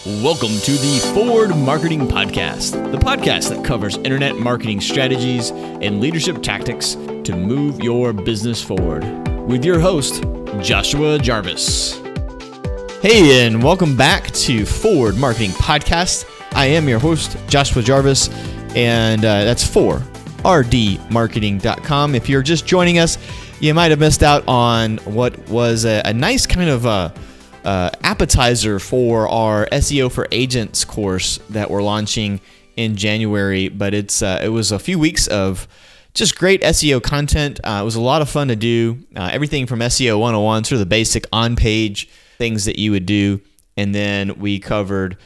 Welcome to the Forward Marketing Podcast, the podcast that covers internet marketing strategies and leadership tactics to move your business forward. With your host, Joshua Jarvis. Hey, and welcome back to Forward Marketing Podcast. I am your host, Joshua Jarvis, and that's for rdmarketing.com. If you're just joining us, you might have missed out on what was a nice kind of appetizer for our SEO for Agents course that we're launching in January. But it was a few weeks of just great SEO content. It was a lot of fun to do. Everything from SEO 101, sort of the basic on-page things that you would do. And then we covered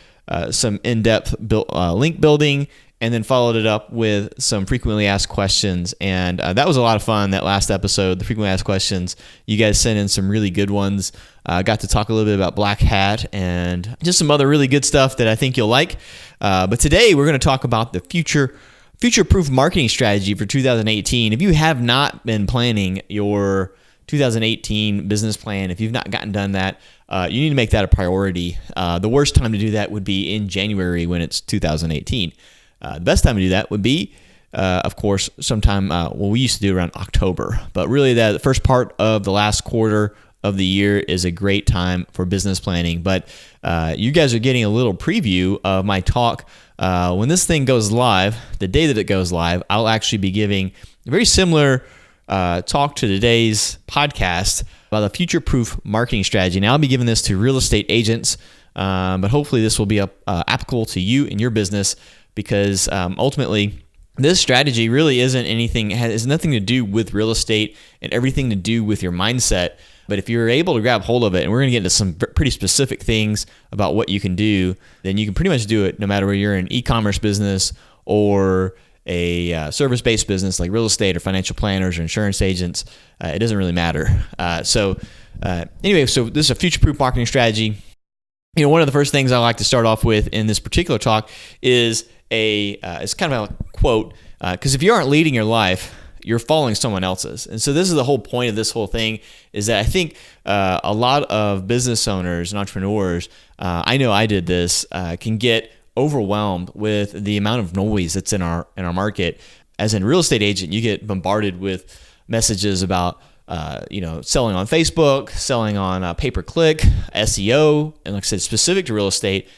some in-depth link building, and then followed it up with some frequently asked questions. And that was a lot of fun, that last episode, the frequently asked questions. You guys sent in some really good ones. Got to talk a little bit about Black Hat and just some other really good stuff that I think you'll like. But today we're going to talk about the future-proof marketing strategy for 2018. If you have not been planning your 2018 business plan, if you've not gotten done that, you need to make that a priority. The worst time to do that would be in January when it's 2018. The best time to do that would be, of course, sometime, we used to do around October. But really, the first part of the last quarter of the year is a great time for business planning. But you guys are getting a little preview of my talk. When this thing goes live, the day that it goes live, I'll actually be giving a very similar talk to today's podcast about the future-proof marketing strategy. Now, I'll be giving this to real estate agents, but hopefully this will be applicable to you and your business, because ultimately, this strategy really has nothing to do with real estate and everything to do with your mindset. But if you're able to grab hold of it, and we're going to get into some pretty specific things about what you can do, then you can pretty much do it no matter whether you're an e-commerce business or a service-based business like real estate or financial planners or insurance agents. It doesn't really matter. Anyway, so this is a future-proof marketing strategy. One of the first things I like to start off with in this particular talk is it's kind of a quote, because if you aren't leading your life, you're following someone else's. And so this is the whole point of this whole thing, is that I think a lot of business owners and entrepreneurs, I know I did this, can get overwhelmed with the amount of noise that's in our market. As a real estate agent, you get bombarded with messages about selling on Facebook, selling on pay-per-click, SEO, and like I said, specific to real estate,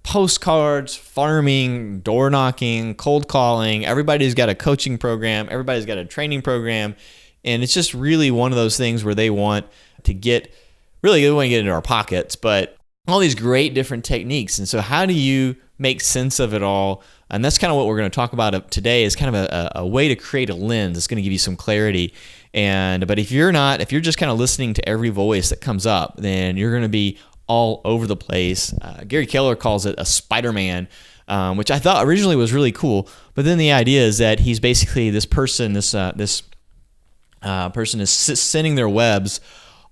postcards, farming, door knocking, cold calling. Everybody's got a coaching program. Everybody's got a training program. And it's just really one of those things where they want to get into our pockets, but all these great different techniques. And so how do you make sense of it all? And that's kind of what we're going to talk about today, is kind of a way to create a lens that's going to give you some clarity. But if you're just kind of listening to every voice that comes up, then you're going to be all over the place. Gary Keller calls it a Spider-Man, which I thought originally was really cool. But then the idea is that he's basically this person is sending their webs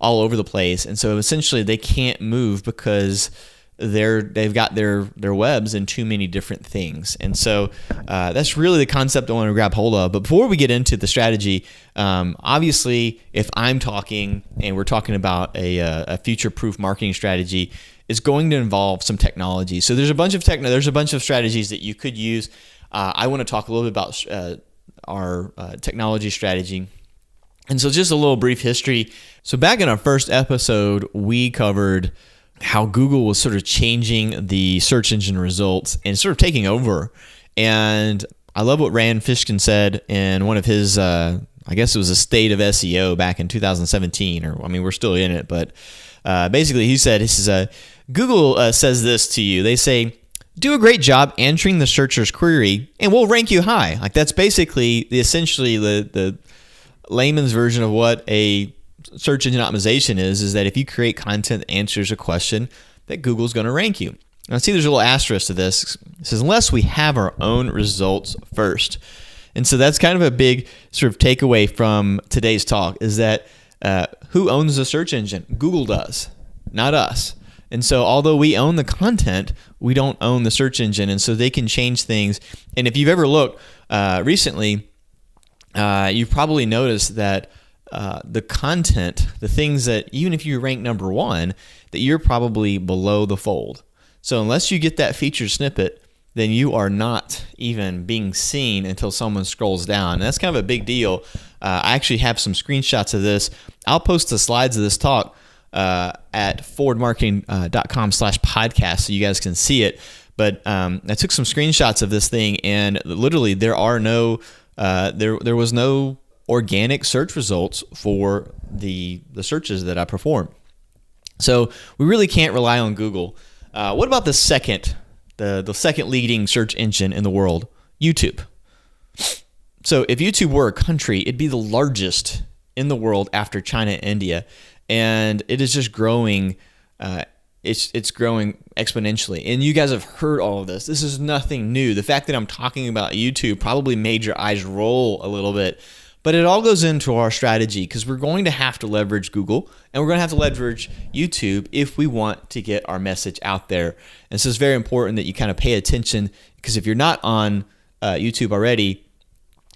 all over the place, and so essentially they can't move because they've got their webs in too many different things. And so that's really the concept I want to grab hold of. But before we get into the strategy, obviously, if I'm talking and we're talking about a future-proof marketing strategy, it's going to involve some technology. So there's a bunch of strategies that you could use. I want to talk a little bit about our technology strategy. And so just a little brief history. So back in our first episode, we covered how Google was sort of changing the search engine results and sort of taking over. And I love what Rand Fishkin said in one of his, I guess it was a State of SEO back in 2017, we're still in it, but basically he said, Google says this to you. They say, do a great job answering the searcher's query and we'll rank you high. Like, that's basically essentially the layman's version of what a search engine optimization is that if you create content that answers a question, that Google's going to rank you. Now, see, there's a little asterisk to this. It says, unless we have our own results first. And so that's kind of a big sort of takeaway from today's talk, is that who owns the search engine? Google does, not us. And so although we own the content, we don't own the search engine. And so they can change things. And if you've ever looked recently, you've probably noticed that the content, the things that even if you rank number one, that you're probably below the fold. So unless you get that featured snippet, then you are not even being seen until someone scrolls down. And that's kind of a big deal. I actually have some screenshots of this. I'll post the slides of this talk at forwardmarketing.com/podcast so you guys can see it. But I took some screenshots of this thing, and literally there are no, there was no organic search results for the searches that I perform. So we really can't rely on Google. What about the second leading search engine in the world? YouTube. So if YouTube were a country, it'd be the largest in the world after China and India, and it is just growing. It's growing exponentially. And you guys have heard all of this. This is nothing new. The fact that I'm talking about YouTube probably made your eyes roll a little bit. But it all goes into our strategy, because we're going to have to leverage Google and we're going to have to leverage YouTube if we want to get our message out there. And so it's very important that you kind of pay attention, because if you're not on YouTube already,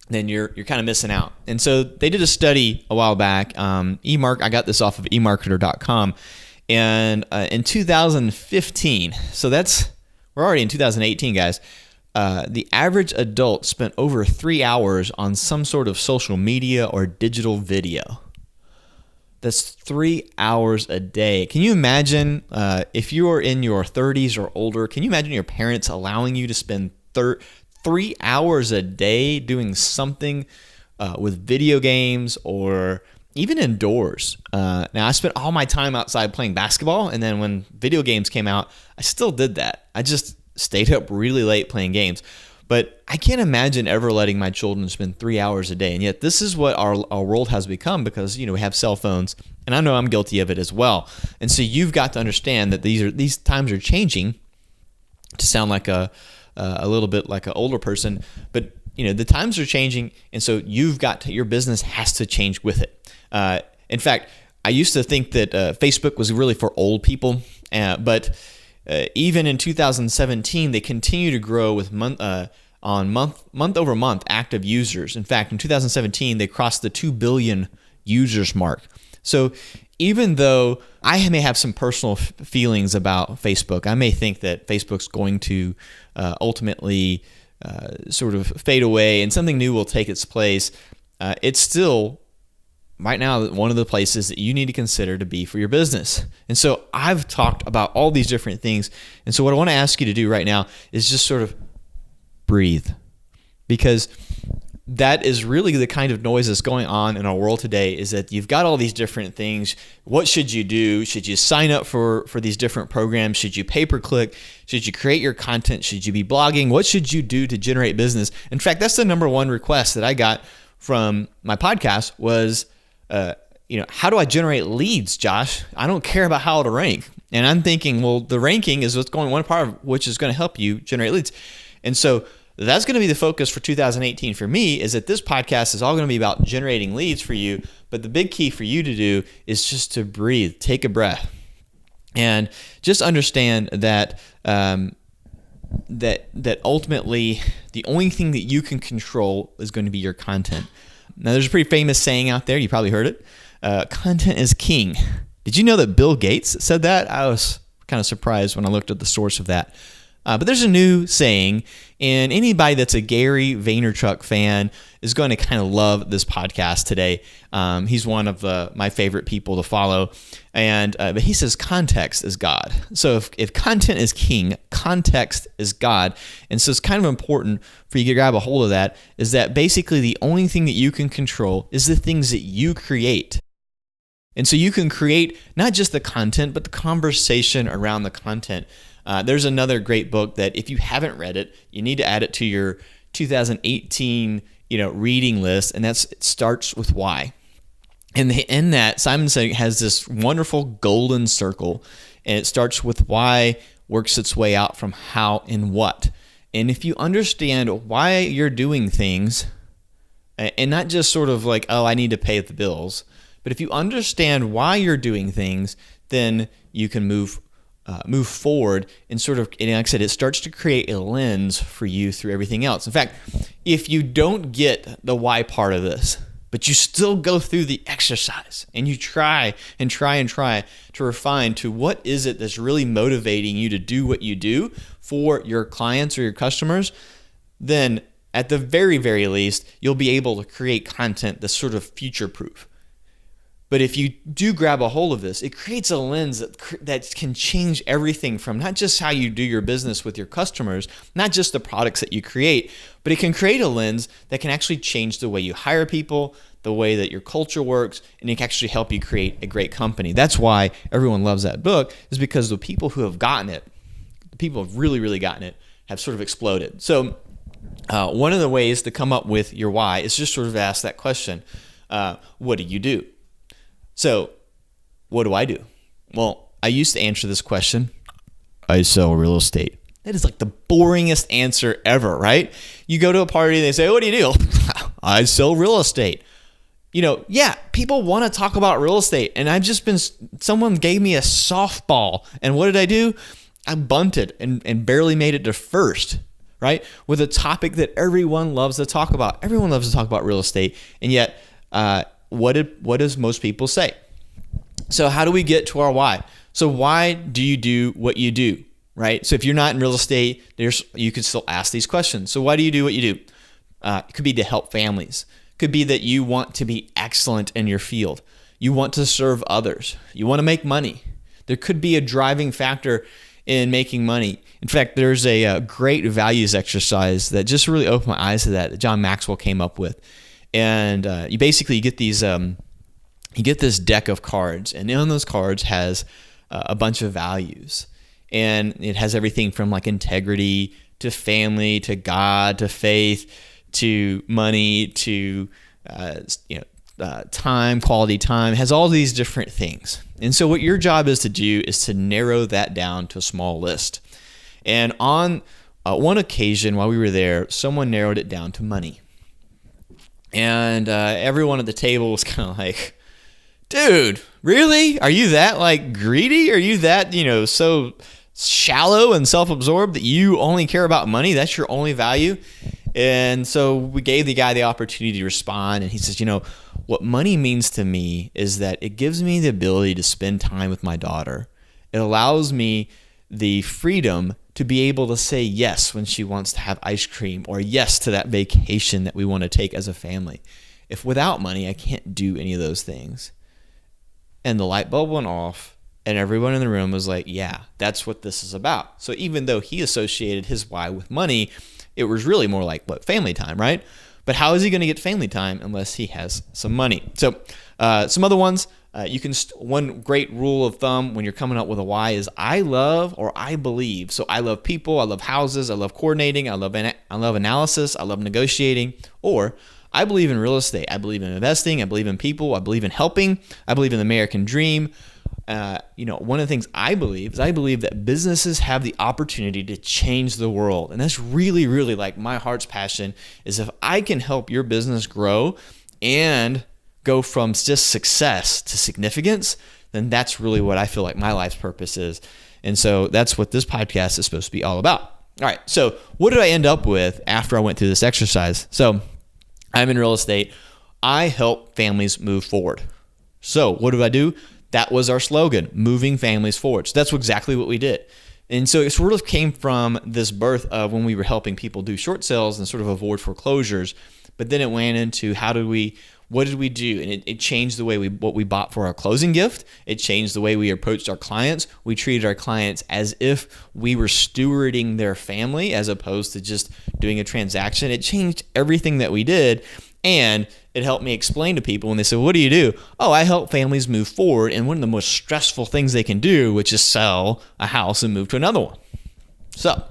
then you're kind of missing out. And so they did a study a while back. I got this off of eMarketer.com. And in 2015, so we're already in 2018, guys. The average adult spent over 3 hours on some sort of social media or digital video. That's 3 hours a day. Can you imagine if you are in your 30s or older, can you imagine your parents allowing you to spend 3 hours a day doing something with video games or even indoors? Now, I spent all my time outside playing basketball, and then when video games came out, I still did that. I just stayed up really late playing games. But I can't imagine ever letting my children spend 3 hours a day. And yet this is what our world has become, because we have cell phones, and I know I'm guilty of it as well. And so you've got to understand that these times are changing, to sound like a little bit like an older person, but the times are changing, and so your business has to change with it. In fact, I used to think that Facebook was really for old people, but even in 2017, they continue to grow with month over month active users. In fact, in 2017, they crossed the 2 billion users mark. So even though I may have some personal feelings about Facebook, I may think that Facebook's going to ultimately sort of fade away and something new will take its place, it's still right now one of the places that you need to consider to be for your business. And so I've talked about all these different things. And so what I want to ask you to do right now is just sort of breathe, because that is really the kind of noise that's going on in our world today, is that you've got all these different things. What should you do? Should you sign up for these different programs? Should you pay-per-click? Should you create your content? Should you be blogging? What should you do to generate business? In fact, that's the number one request that I got from my podcast was, how do I generate leads, Josh? I don't care about how to rank. And I'm thinking, well, the ranking is one part of which is going to help you generate leads. And so that's going to be the focus for 2018 for me, is that this podcast is all going to be about generating leads for you. But the big key for you to do is just to breathe, take a breath, and just understand that that ultimately the only thing that you can control is going to be your content. Now, there's a pretty famous saying out there. You probably heard it. Content is king. Did you know that Bill Gates said that? I was kind of surprised when I looked at the source of that. But there's a new saying, and anybody that's a Gary Vaynerchuk fan is going to kind of love this podcast today. He's one of my favorite people to follow, but he says context is God. So if content is king, context is God. And so it's kind of important for you to grab a hold of that, is that basically the only thing that you can control is the things that you create. And so you can create not just the content, but the conversation around the content. There's another great book that if you haven't read it, you need to add it to your 2018 reading list, and it starts with why. And in that, Simon Sinek has this wonderful golden circle, and it starts with why, works its way out from how and what. And if you understand why you're doing things, and not just sort of like, oh, I need to pay the bills, but if you understand why you're doing things, then you can move forward and sort of, and like I said, it starts to create a lens for you through everything else. In fact, if you don't get the why part of this, but you still go through the exercise and you try and try and try to refine to what is it that's really motivating you to do what you do for your clients or your customers, then at the very, very least, you'll be able to create content that's sort of future-proof. But if you do grab a hold of this, it creates a lens that can change everything from not just how you do your business with your customers, not just the products that you create, but it can create a lens that can actually change the way you hire people, the way that your culture works, and it can actually help you create a great company. That's why everyone loves that book, is because the people who have gotten it, the people who have really, really gotten it, have sort of exploded. So one of the ways to come up with your why is just sort of ask that question, what do you do? So, what do I do? Well, I used to answer this question, I sell real estate. That is like the boringest answer ever, right? You go to a party and they say, what do you do? I sell real estate. Yeah, people want to talk about real estate. And someone gave me a softball. And what did I do? I bunted and barely made it to first, right? With a topic that everyone loves to talk about. Everyone loves to talk about real estate. And yet, what does most people say? So how do we get to our why? So why do you do what you do, right? So if you're not in real estate, you could still ask these questions. So why do you do what you do? It could be to help families. It could be that you want to be excellent in your field. You want to serve others. You want to make money. There could be a driving factor in making money. In fact, there's a great values exercise that just really opened my eyes to that John Maxwell came up with. And you get these, you get this deck of cards, and on those cards has a bunch of values, and it has everything from like integrity to family to God to faith to money to time, quality time. It has all these different things. And so what your job is to do is to narrow that down to a small list. And on one occasion while we were there, someone narrowed it down to money. And everyone at the table was kind of like, dude, really? Are you that like greedy? Are you that, so shallow and self-absorbed that you only care about money? That's your only value? And so we gave the guy the opportunity to respond. And he says, what money means to me is that it gives me the ability to spend time with my daughter. It allows me the freedom to be able to say yes when she wants to have ice cream, or yes to that vacation that we want to take as a family. If without money, I can't do any of those things. And the light bulb went off, and everyone in the room was like, yeah, that's what this is about. So even though he associated his why with money, it was really more like, family time, right? But how is he going to get family time unless he has some money? So some other ones, one great rule of thumb when you're coming up with a why is I love or I believe. So I love people, I love houses, I love coordinating, I love analysis, I love negotiating, or I believe in real estate. I believe in investing, I believe in people, I believe in helping, I believe in the American dream. One of the things I believe is that businesses have the opportunity to change the world. And that's really, really like my heart's passion is if I can help your business grow and go from just success to significance, then that's really what I feel like my life's purpose is. And so that's what this podcast is supposed to be all about. All right. So what did I end up with after I went through this exercise? So I'm in real estate. I help families move forward. So what do I do? That was our slogan, moving families forward. So that's exactly what we did. And so it sort of came from this birth of when we were helping people do short sales and sort of avoid foreclosures. But then it went into what did we do? And it changed the way what we bought for our closing gift. It changed the way we approached our clients. We treated our clients as if we were stewarding their family as opposed to just doing a transaction. It changed everything that we did. And it helped me explain to people when they said, what do you do? Oh, I help families move forward. And one of the most stressful things they can do, which is sell a house and move to another one. So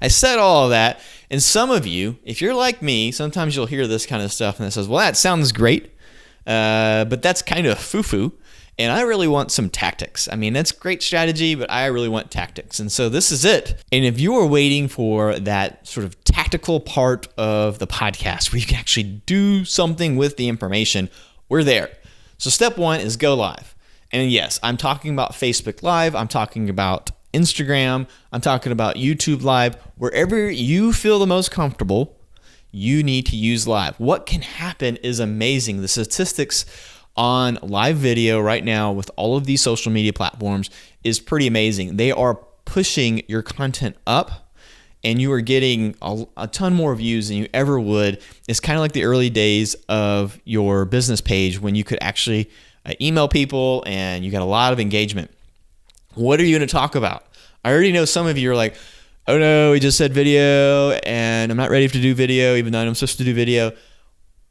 I said all of that. And some of you, if you're like me, sometimes you'll hear this kind of stuff and it says, well, that sounds great, but that's kind of foo-foo. And I really want some tactics. I mean, that's great strategy, but I really want tactics. And so this is it. And if you are waiting for that sort of tactical part of the podcast where you can actually do something with the information, we're there. So step one is go live. And yes, I'm talking about Facebook Live. I'm talking about Instagram. I'm talking about YouTube Live. Wherever you feel the most comfortable, you need to use live. What can happen is amazing. The statistics on live video right now with all of these social media platforms is pretty amazing. They are pushing your content up, and you are getting a ton more views than you ever would. It's kind of like the early days of your business page when you could actually email people and you got a lot of engagement. What are you going to talk about? I already know some of you are like, oh no, we just said video and I'm not ready to do video even though I'm supposed to do video.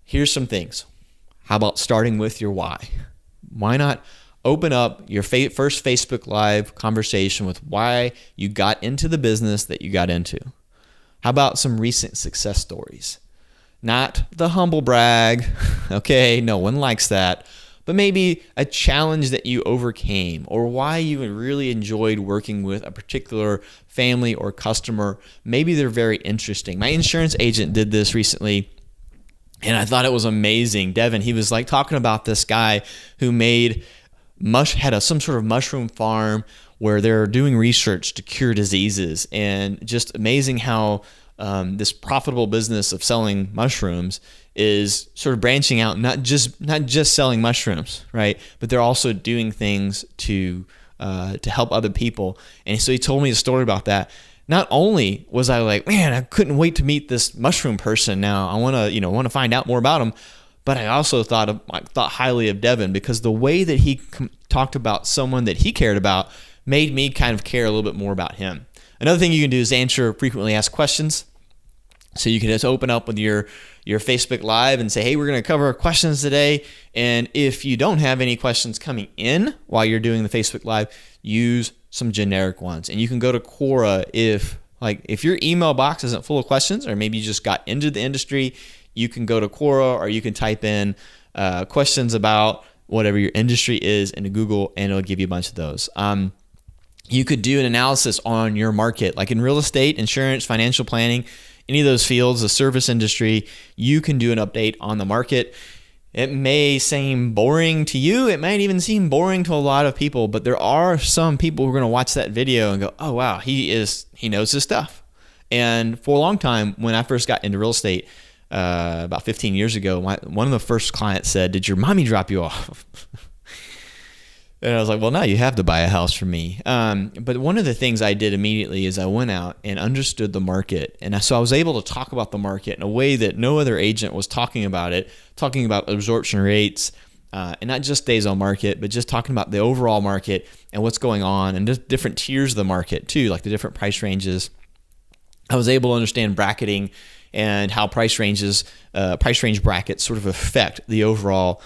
Here's some things. How about starting with your why? Why not open up your first Facebook Live conversation with why you got into the business that you got into? How about some recent success stories? Not the humble brag, okay? No one likes that. But maybe a challenge that you overcame, or why you really enjoyed working with a particular family or customer. Maybe they're very interesting. My insurance agent did this recently, and I thought it was amazing. Devin, he was like talking about this guy who had some sort of mushroom farm where they're doing research to cure diseases, and just amazing how this profitable business of selling mushrooms is sort of branching out, not just selling mushrooms, right? But they're also doing things to help other people. And so he told me a story about that. Not only was I like, man, I couldn't wait to meet this mushroom person. Now I want to find out more about him. But I also thought highly of Devin, because the way that he talked about someone that he cared about made me kind of care a little bit more about him. Another thing you can do is answer frequently asked questions. So you can just open up with your Facebook Live and say, hey, we're going to cover questions today. And if you don't have any questions coming in while you're doing the Facebook Live, use some generic ones. And you can go to Quora if your email box isn't full of questions, or maybe you just got into the industry, you can go to Quora, or you can type in questions about whatever your industry is into Google, and it'll give you a bunch of those. You could do an analysis on your market, like in real estate, insurance, financial planning, any of those fields, the service industry. You can do an update on the market. It may seem boring to you. It might even seem boring to a lot of people, but there are some people who are going to watch that video and go, oh, wow, he knows his stuff. And for a long time, when I first got into real estate, about 15 years ago, one of the first clients said, did your mommy drop you off? And I was like, well, now you have to buy a house from me. But one of the things I did immediately is I went out and understood the market. And so I was able to talk about the market in a way that no other agent was talking about it, talking about absorption rates, and not just days on market, but just talking about the overall market and what's going on, and just different tiers of the market too, like the different price ranges. I was able to understand bracketing and how price range brackets sort of affect the overall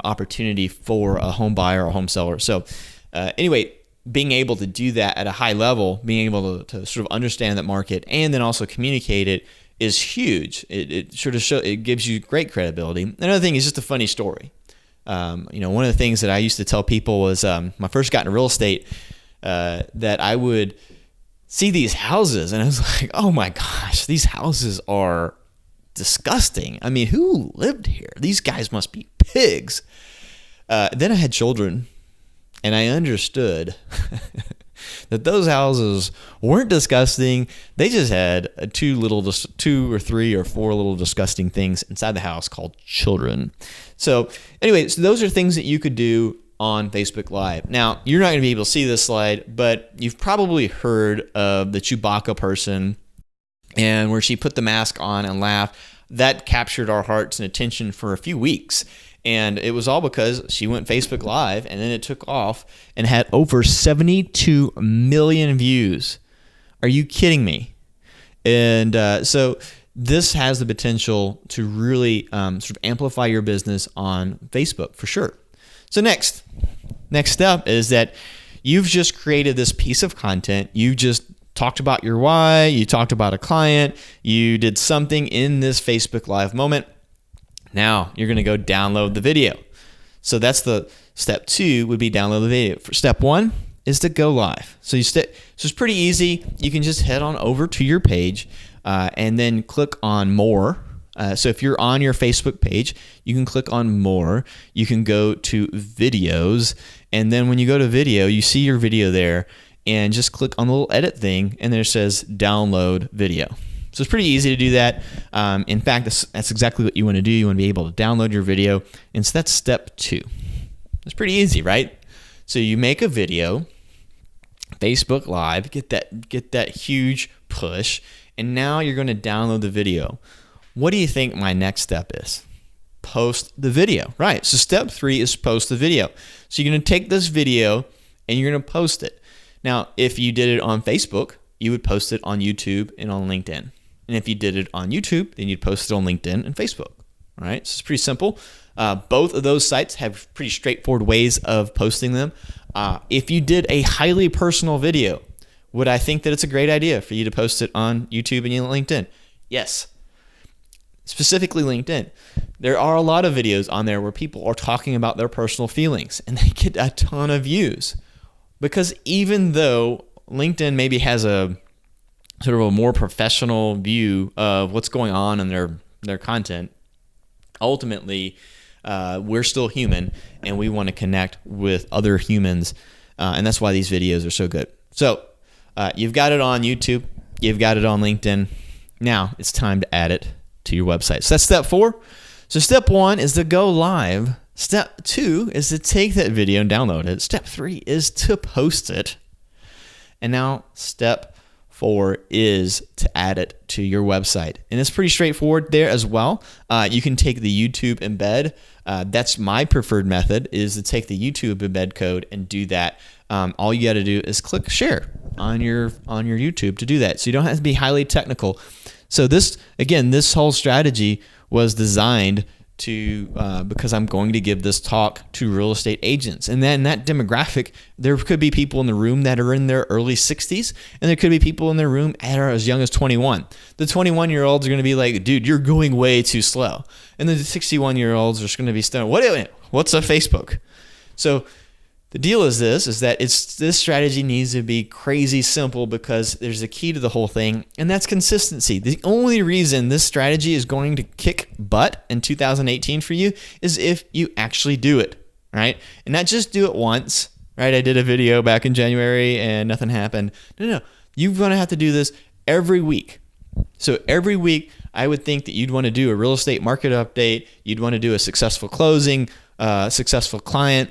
opportunity for a home buyer or a home seller. So anyway, being able to do that at a high level, being able to sort of understand that market and then also communicate it is huge. It sort of it gives you great credibility. Another thing is just a funny story. One of the things that I used to tell people was when I first got into real estate, that I would see these houses and I was like, oh my gosh, these houses are disgusting. I mean, who lived here? These guys must be pigs. Then I had children, and I understood that those houses weren't disgusting. They just had two or three or four little disgusting things inside the house called children. So anyway, those are things that you could do on Facebook Live. Now, you're not going to be able to see this slide, but you've probably heard of the Chewbacca person, and where she put the mask on and laughed. That captured our hearts and attention for a few weeks. And it was all because she went Facebook Live, and then it took off and had over 72 million views. Are you kidding me? And so this has the potential to really sort of amplify your business on Facebook for sure. So next step is that you've just created this piece of content. You just talked about your why, you talked about a client, you did something in this Facebook Live moment. Now you're going to go download the video. So that's the step 2 would be download the video. For step 1 is to go live. So so it's pretty easy. You can just head on over to your page and then click on more. So if you're on your Facebook page, you can click on more. You can go to videos, and then when you go to video, you see your video there, and just click on the little edit thing, and there it says download video. So it's pretty easy to do that. In fact, that's exactly what you want to do. You want to be able to download your video. And so that's step 2. It's pretty easy, right? So you make a video, Facebook Live, get that huge push, and now you're going to download the video. What do you think my next step is? Post the video, right? So step 3 is post the video. So you're going to take this video and you're going to post it. Now, if you did it on Facebook, you would post it on YouTube and on LinkedIn. And if you did it on YouTube, then you'd post it on LinkedIn and Facebook. All right, so it's pretty simple. Both of those sites have pretty straightforward ways of posting them. If you did a highly personal video, would I think that it's a great idea for you to post it on YouTube and LinkedIn? Yes. Specifically LinkedIn. There are a lot of videos on there where people are talking about their personal feelings and they get a ton of views. Because even though LinkedIn maybe has a sort of a more professional view of what's going on in their content, ultimately, we're still human and we want to connect with other humans. And that's why these videos are so good. So you've got it on YouTube. You've got it on LinkedIn. Now it's time to add it to your website. So that's step 4. So step 1 is to go live. Step 2 is to take that video and download it. Step 3 is to post it. And now step 4 is to add it to your website. And it's pretty straightforward there as well. You can take the YouTube embed. That's my preferred method, is to take the YouTube embed code and do that. All you got to do is click share on your YouTube to do that. So you don't have to be highly technical. So this whole strategy was designed to because I'm going to give this talk to real estate agents, and then that demographic, there could be people in the room that are in their early 60s, and there could be people in their room that are as young as 21. The 21-year-olds are going to be like, dude, you're going way too slow, and the 61-year-olds are just going to be stunned. What's a Facebook? So the deal is that this strategy needs to be crazy simple, because there's a key to the whole thing, and that's consistency. The only reason this strategy is going to kick butt in 2018 for you is if you actually do it, right? And not just do it once, right? I did a video back in January and nothing happened. No. You're going to have to do this every week. So every week, I would think that you'd want to do a real estate market update. You'd want to do a successful closing, successful client,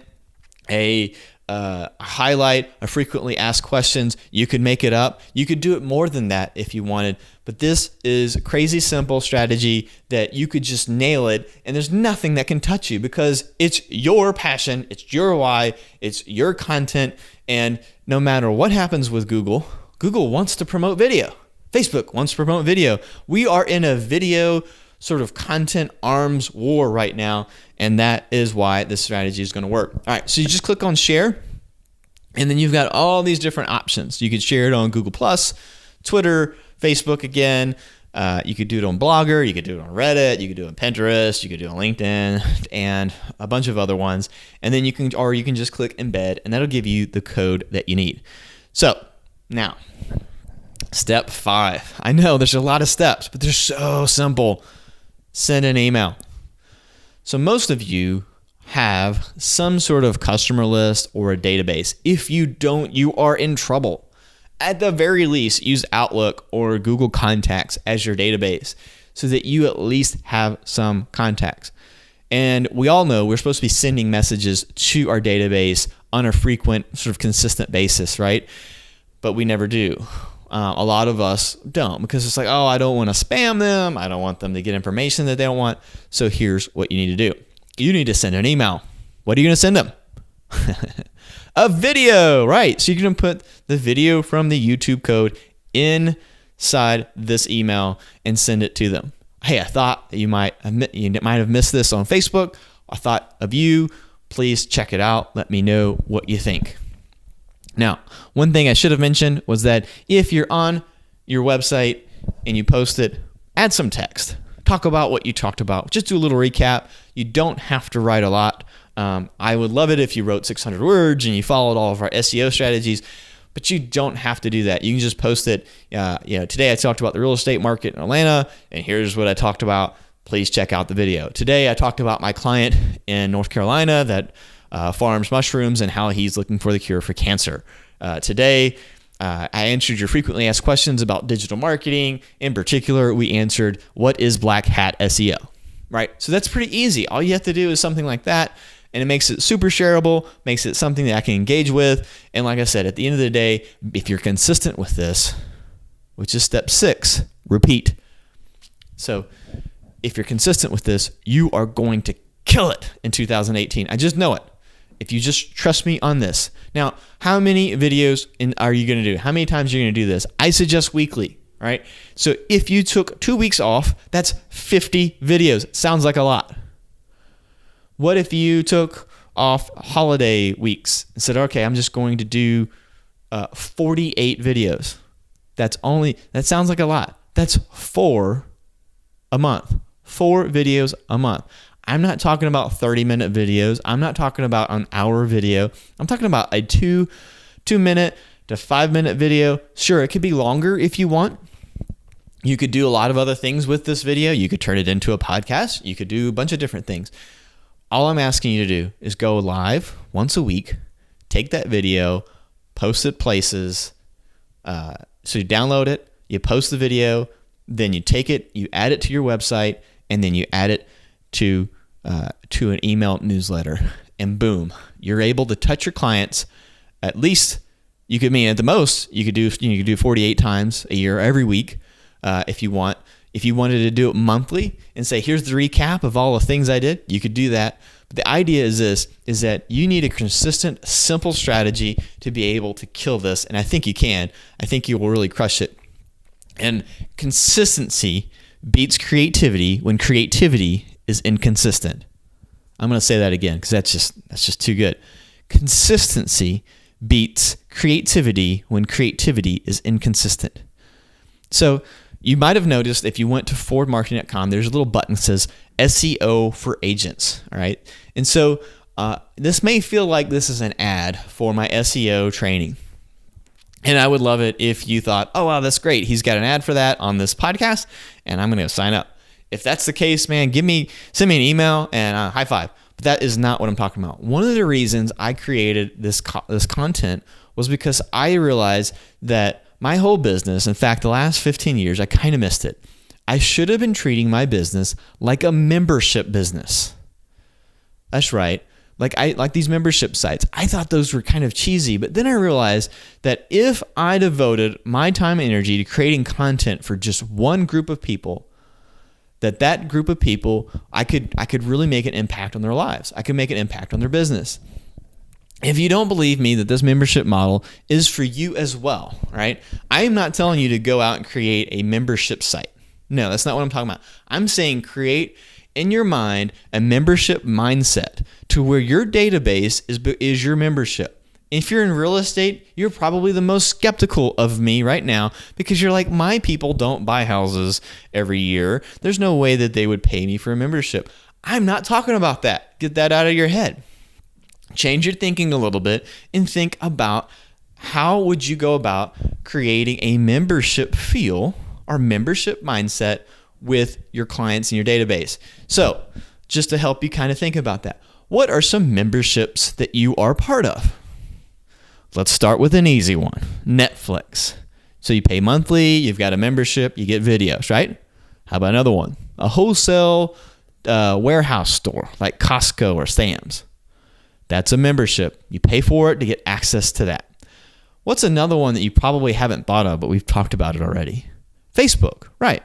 a highlight, a frequently asked questions. You could make it up. You could do it more than that if you wanted. But this is a crazy simple strategy that you could just nail it, and there's nothing that can touch you, because it's your passion, it's your why, it's your content, and no matter what happens with Google wants to promote video. Facebook wants to promote video. We are in a video sort of content arms war right now, and that is why this strategy is going to work. All right, so you just click on share, and then you've got all these different options. You could share it on Google+, Twitter, Facebook again. You could do it on Blogger. You could do it on Reddit. You could do it on Pinterest. You could do it on LinkedIn, and a bunch of other ones. And then you can just click embed, and that'll give you the code that you need. So now, step 5. I know there's a lot of steps, but they're so simple. Send an email. So most of you have some sort of customer list or a database. If you don't, you are in trouble. At the very least, use Outlook or Google Contacts as your database so that you at least have some contacts. And we all know we're supposed to be sending messages to our database on a frequent, sort of consistent basis, right? But we never do. A lot of us don't, because it's like, oh, I don't want to spam them. I don't want them to get information that they don't want. So here's what you need to do. You need to send an email. What are you going to send them? A video, right? So you're going to put the video from the YouTube code inside this email and send it to them. Hey, I thought that you might have missed this on Facebook. I thought of you. Please check it out. Let me know what you think. Now, one thing I should have mentioned was that if you're on your website and you post it, add some text. Talk about what you talked about. Just do a little recap. You don't have to write a lot. I would love it if you wrote 600 words and you followed all of our SEO strategies, but you don't have to do that. You can just post it. Today I talked about the real estate market in Atlanta, and here's what I talked about. Please check out the video. Today I talked about my client in North Carolina that farms mushrooms and how he's looking for the cure for cancer. Today, I answered your frequently asked questions about digital marketing. In particular, we answered, what is Black Hat SEO, right? So that's pretty easy. All you have to do is something like that, and it makes it super shareable, makes it something that I can engage with. And like I said, at the end of the day, if you're consistent with this, which is step 6, repeat. So if you're consistent with this, you are going to kill it in 2018. I just know it. If you just trust me on this. Now, how many videos are you going to do? How many times are you going to do this? I suggest weekly, right? So if you took 2 weeks off, that's 50 videos. Sounds like a lot. What if you took off holiday weeks and said, okay, I'm just going to do 48 videos? That sounds like a lot. That's 4 a month. 4 videos a month. I'm not talking about 30-minute videos. I'm not talking about an hour video. I'm talking about a 2-minute to 5-minute video. Sure, it could be longer if you want. You could do a lot of other things with this video. You could turn it into a podcast. You could do a bunch of different things. All I'm asking you to do is go live once a week, take that video, post it places. So you download it, you post the video, then you take it, you add it to your website, and then you add it to an email newsletter, and boom, you're able to touch your clients. At least at the most, you could do 48 times a year, every week, if you want. If you wanted to do it monthly and say, here's the recap of all the things I did, you could do that. But the idea is that you need a consistent, simple strategy to be able to kill this. And I think you can. I think you will really crush it. And consistency beats creativity when creativity is inconsistent. I'm going to say that again because that's just too good. Consistency beats creativity when creativity is inconsistent. So you might have noticed if you went to forwardmarketing.com, there's a little button that says SEO for agents. All right. And so this may feel like this is an ad for my SEO training. And I would love it if you thought, oh, wow, that's great. He's got an ad for that on this podcast, and I'm going to sign up. If that's the case, man, send me an email and high five. But that is not what I'm talking about. One of the reasons I created this content was because I realized that my whole business, in fact, the last 15 years, I kind of missed it. I should have been treating my business like a membership business. That's right. Like these membership sites. I thought those were kind of cheesy, but then I realized that if I devoted my time and energy to creating content for just one group of people, that group of people, I could really make an impact on their lives. I could make an impact on their business. If you don't believe me that this membership model is for you as well, right? I am not telling you to go out and create a membership site. No, that's not what I'm talking about. I'm saying create in your mind a membership mindset to where your database is your membership. If you're in real estate, you're probably the most skeptical of me right now because you're like, my people don't buy houses every year. There's no way that they would pay me for a membership. I'm not talking about that. Get that out of your head. Change your thinking a little bit and think about how would you go about creating a membership feel or membership mindset with your clients in your database. So just to help you kind of think about that, what are some memberships that you are part of? Let's start with an easy one, Netflix. So you pay monthly, you've got a membership, you get videos, right? How about another one? A wholesale warehouse store like Costco or Sam's. That's a membership. You pay for it to get access to that. What's another one that you probably haven't thought of, but we've talked about it already? Facebook, right?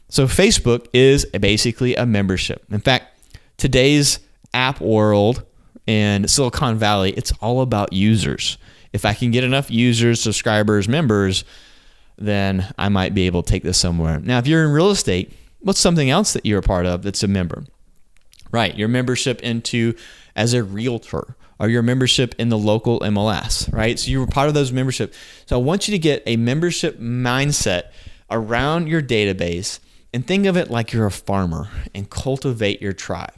So Facebook is basically a membership. In fact, today's app world in Silicon Valley, it's all about users. If I can get enough users, subscribers, members, then I might be able to take this somewhere. Now, if you're in real estate, what's something else that you're a part of that's a member? Right, your membership into as a realtor or your membership in the local MLS, right? So you were part of those membership. So I want you to get a membership mindset around your database and think of it like you're a farmer and cultivate your tribe.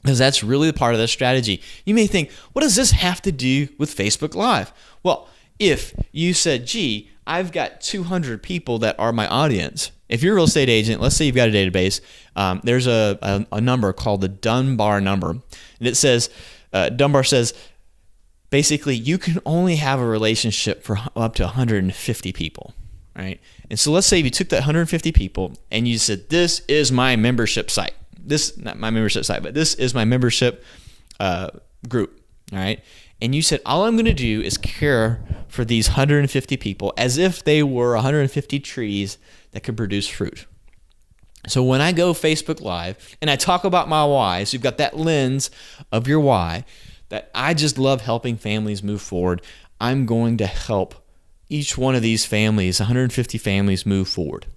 Because that's really the part of the strategy. You may think, what does this have to do with Facebook Live? Well, if you said, gee, I've got 200 people that are my audience. If you're a real estate agent, let's say you've got a database, there's a number called the Dunbar number. And it says, Dunbar says, basically you can only have a relationship for up to 150 people, right? And so let's say if you took that 150 people and you said, this is my membership site. Not my membership site, but this is my membership group, all right? And you said, all I'm going to do is care for these 150 people as if they were 150 trees that could produce fruit. So when I go Facebook Live and I talk about my why, so you've got that lens of your why, that I just love helping families move forward, I'm going to help each one of these families, 150 families, move forward.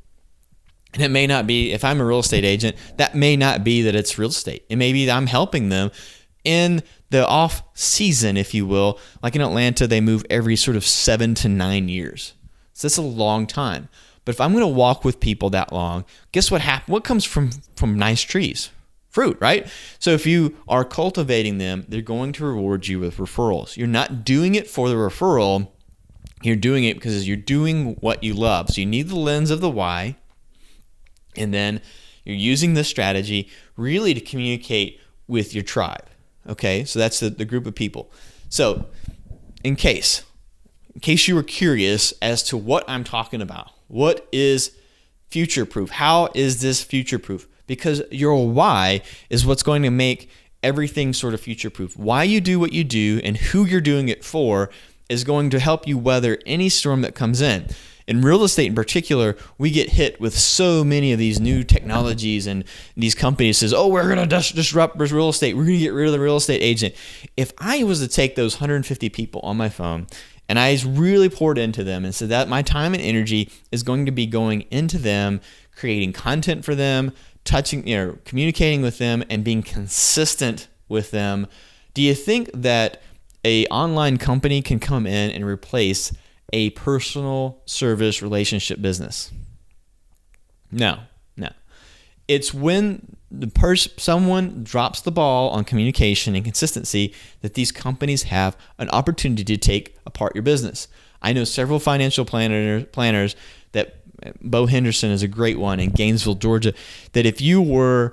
And it may not be, if I'm a real estate agent, that may not be that it's real estate. It may be that I'm helping them in the off season, if you will. Like in Atlanta, they move every sort of 7 to 9 years. So that's a long time. But if I'm going to walk with people that long, guess what happens? What comes from nice trees? Fruit, right? So if you are cultivating them, they're going to reward you with referrals. You're not doing it for the referral. You're doing it because you're doing what you love. So you need the lens of the why. And then you're using this strategy really to communicate with your tribe. Okay, so that's the group of people. So in case you were curious as to what I'm talking about, what is future proof? How is this future proof? Because your why is what's going to make everything sort of future proof. Why you do what you do and who you're doing it for is going to help you weather any storm that comes in. In real estate in particular, we get hit with so many of these new technologies, and these companies says, oh, we're going to disrupt real estate. We're going to get rid of the real estate agent. If I was to take those 150 people on my phone and I really poured into them and said that my time and energy is going to be going into them, creating content for them, communicating with them, and being consistent with them, do you think that an online company can come in and replace a personal service relationship business? No. It's when someone drops the ball on communication and consistency that these companies have an opportunity to take apart your business. I know several financial planners that Bo Henderson is a great one in Gainesville, Georgia, that if you were,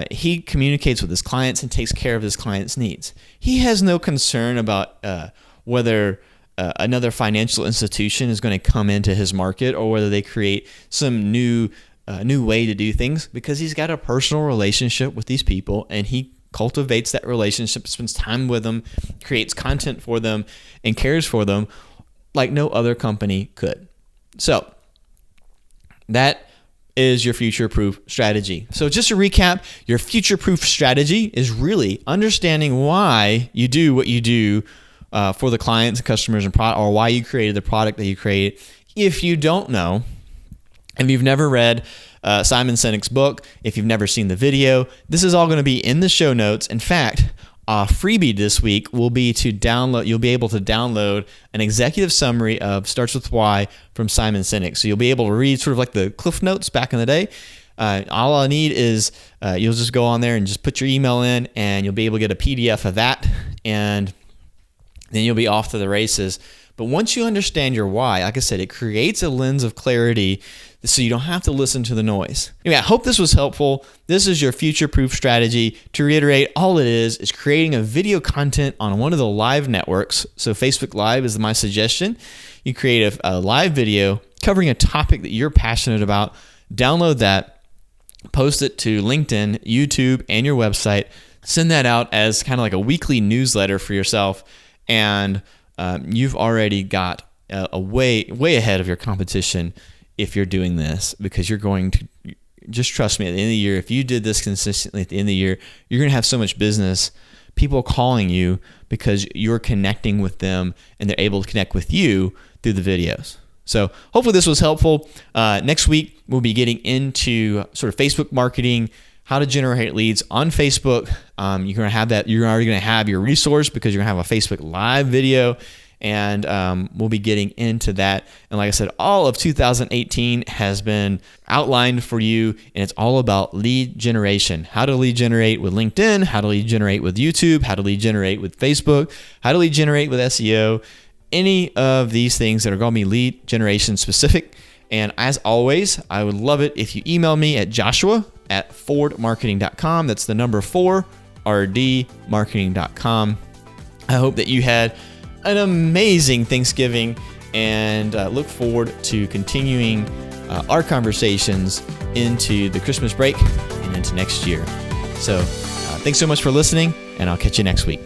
he communicates with his clients and takes care of his clients' needs. He has no concern about whether another financial institution is going to come into his market or whether they create some new way to do things, because he's got a personal relationship with these people and he cultivates that relationship, spends time with them, creates content for them, and cares for them like no other company could. So that is your future-proof strategy. So just to recap, your future-proof strategy is really understanding why you do what you do for the clients and customers and or why you created the product that you created. If you don't know, if you've never read Simon Sinek's book, if you've never seen the video, this is all going to be in the show notes. In fact, a freebie this week will be to download. You'll be able to download an executive summary of Starts With Why from Simon Sinek. So you'll be able to read sort of like the Cliff Notes back in the day. All I need is you'll just go on there and just put your email in, and you'll be able to get a PDF of that, and then you'll be off to the races. But once you understand your why, like I said, it creates a lens of clarity so you don't have to listen to the noise. Anyway, I hope this was helpful. This is your future-proof strategy. To reiterate, all it is creating a video content on one of the live networks. So Facebook Live is my suggestion. You create a live video covering a topic that you're passionate about. Download that, post it to LinkedIn, YouTube, and your website. Send that out as kind of like a weekly newsletter for yourself, and you've already got a way ahead of your competition if you're doing this, because you're going to, just trust me, at the end of the year, if you did this consistently at the end of the year, you're going to have so much business, people calling you because you're connecting with them and they're able to connect with you through the videos. So hopefully this was helpful. Next week, we'll be getting into sort of Facebook marketing, how to generate leads on Facebook. You're going to have that. You're already going to have your resource because you're going to have a Facebook Live video, and we'll be getting into that. And like I said, all of 2018 has been outlined for you, and it's all about lead generation. How to lead generate with LinkedIn, how to lead generate with YouTube, how to lead generate with Facebook, how to lead generate with SEO, any of these things that are going to be lead generation specific. And as always, I would love it if you email me at joshua@fordmarketing.com. That's the number 4, rdmarketing.com. I hope that you had an amazing Thanksgiving, and look forward to continuing our conversations into the Christmas break and into next year. So thanks so much for listening, and I'll catch you next week.